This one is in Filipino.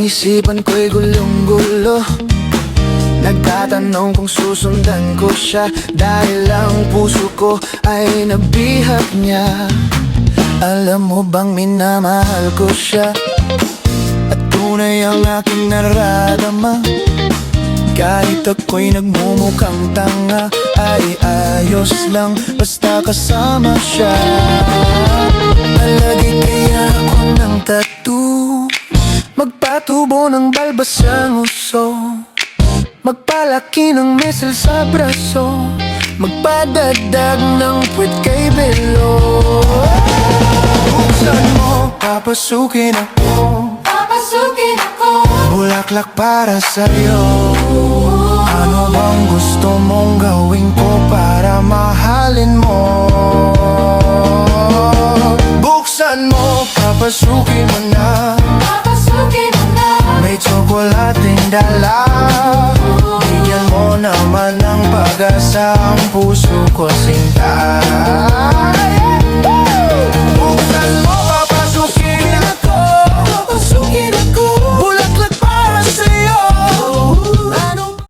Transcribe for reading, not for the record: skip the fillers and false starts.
isipan ko'y gulong-gulo. Nagtatanong kung susundan ko siya, dahil ang puso ko ay nabihag niya. Alam mo bang minamahal ko siya, at tunay ang aking naradama. Kahit ako'y nagmumukhang tanga, ay ayos lang basta kasama siya. Palagi kaya ako ng tattoo, magpatubo ng balbas ang uso, magpalaki ng muscle sa braso, magpadagdag ng puwet kay Belo. Buksan mo, papasukin ako, Papasukin ako. bulaklak para sa'yo. Ano bang gusto mong gawin ko para mahalin mo? Buksan mo, papasukin mo na, Papasukin mo na. may tsokolating dala. Bigyan mo naman ng pag-asa ang puso ko, sinta.